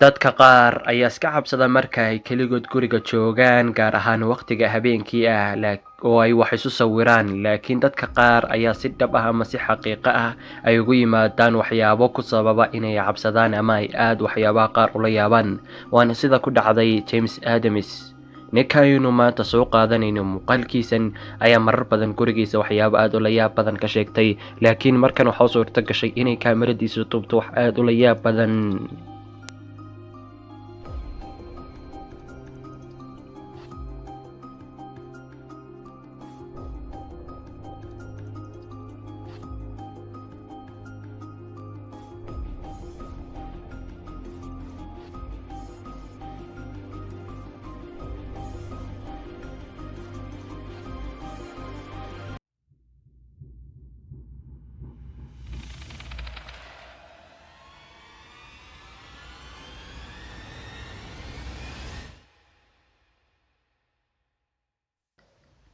Dadka qaar ayaa iska cabsada marka ay keligood guriga joogaan, gaar ahaan waqtiga habeenkii ah oo ay wax isu sawiraan. Laakiin dadka qaar ayaa si dhab ah ama si xaqiiqo ah ay ugu yimaadaan waxyaabo ku sababa inay cabsadaan ama ay aad waxyaabaha qaar ula yaabaan. Waana sida ku dhacday James Adams. Ninka aynu maanta soo qaadanayno muuqaalkiisan ayaa marar badan gurigiisa waxyaabo aad ula yaab badan ka sheegtay, laakiin markan waxaa suurto gashay inay kaamiradiisu duubto wax aad ula yaab badan.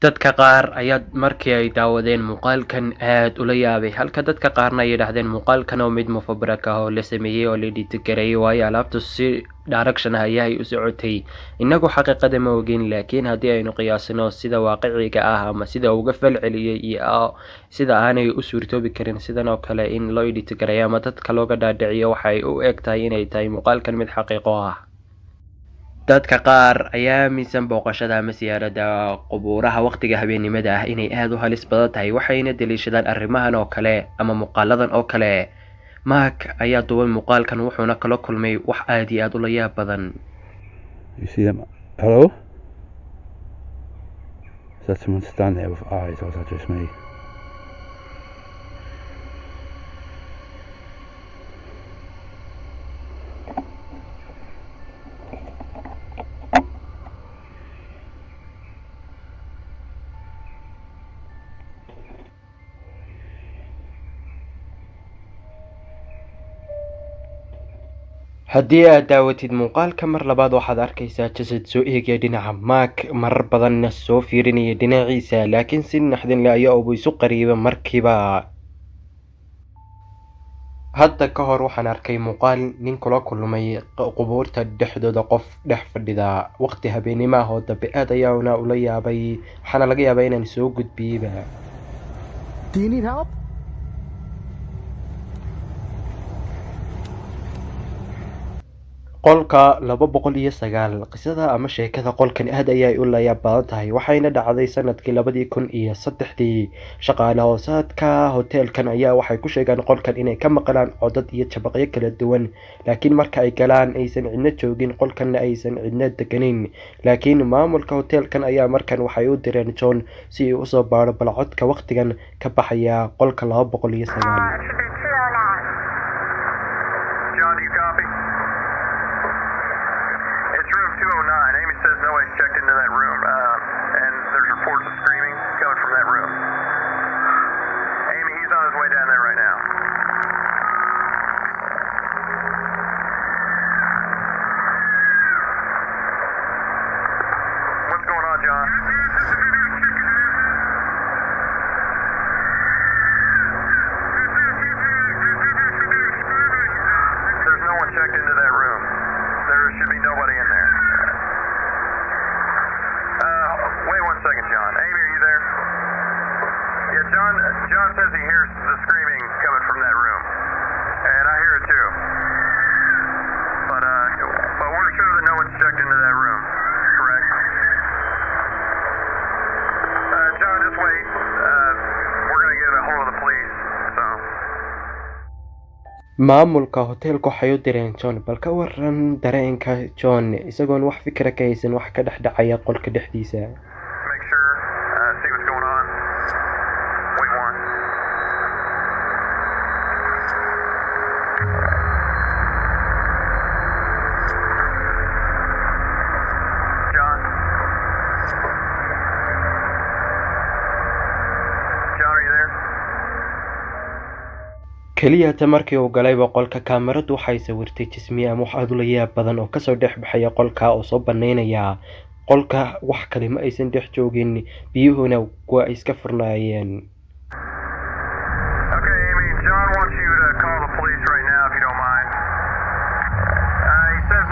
Dadka qaar ayaa markii ay daawadeen muuqaalkan aad ula yaabay, halka dadka qaarna ay yidhaahdeen muuqaalkan oo mid mufabrak ah oo la sameeyey oo la edit-gareeyay, waayo alaabtu si direction ah ayay u socotay. Innagu xaqiiqada ma ogin, laakiin haddii aynu qiyaasno sida waaqiciga ah ama sida uga falceliyay iyo sida aanay u suurtoobi karin sidan oo kale in loo edit-gareeyo ama dadka looga dhaadhiciyo, waxay u egtahay inay tahay muuqaalkan mid xaqiiqo ah. Dadka qaar ayaa aaminsan booqashada ama siyaarada qubuuraha waqtiga habeenimada ah inay aad u halis badan tahay, waxayna daliishadaan arrimahan oo kale ama muuqaaladan oo kale. Mark ayaa duubay muuqaalkan wuxuuna kala kulmay wax aad iyo aad ula yaab badan. You see them? Hello? Is that someone standing there with eyes, or is that just me? Haddii aad daawatid muuqaalka mar labaad, waxaad arkaysaa jasad soo eegaya dhinaca Mark, marar badanna soo fiirinaya dhinaciisa, laakiin si naxdin leh ayaa uu isu qariyay markiiba. Hadda ka hor waxaan arkay muuqaal nin kula kulmay qubuurta dhexdooda qof dhex fadhida waqti habeenimo ah oo dambe, aad ayaana ula yaabay, waxaana laga yaabaa inaan soo gudbiyeyba. Do you need help? Qolka 209. Qisada ama sheekada qolkan aad ayay u layaab badan tahay, waxayna dhacday sanadkii 2003. Shaqaale hoosaadka hoteelkan ayaa waxay ku sheegeen qolkan inay ka maqlaan codad iyo jabaqyo kala duwan, laakiin marka ay galaan aysan cidna joogin, qolkanna aysan cidna deganin. Laakiin maamulka hoteelkan ayaa markan waxay u direen John si uu u soo baaro bal codka waqtigan ka baxaya qolka 209. John, do you copy? It's room 209. Amy says nobody's checked into that room, and there's reports of screaming coming from that room. Amy, he's on his way down there right now. What's going on, John? There's no one checked into that room. There should be nobody in there. Wait 1 second, John. Amy, are you there? Yeah, John says he hears the screaming coming from that room. And I hear it too. But we're sure that no one's checked into that room. Correct? John, just wait. We're gonna get a hold of the police, so. Maamulka hoteelku waxay u direen John, bal ka waran dareenka John isagoon wax fikra ka haysan wax ka dhex dhacaya qolka dhexdiisa. Make sure, see what's going on. Wait 1. John? John, are you there? Kaliya ta markii uu galayba qolka, kaamiradu waxay sawirtay jismi ama wax aad ula yaab badan oo kasoo dhex baxaya qolka oo soo banaynaya. Qolka wax kale ma aysan dhex joogin, biyuhuna waa iska furnaayeen. Okay, Amy, John wants you to call the police right now if you don't mind. He says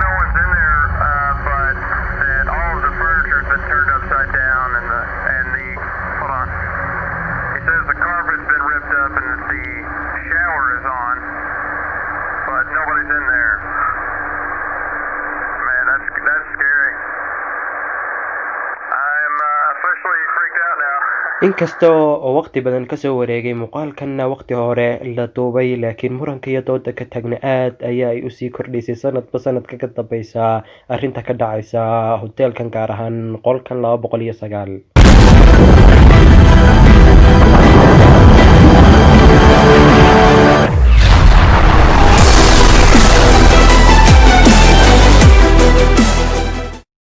inkasta oo waqti badan kasoo wareegay muuqaalkanna waqti hore la duubay, laakiin muranka iyo dooda ka tagna aad ayaa ay usii kordhaysay sanadba sanadka ka dambeysa arrinta ka dhacaysa hoteelkan, gaar ahaan qolkan 209.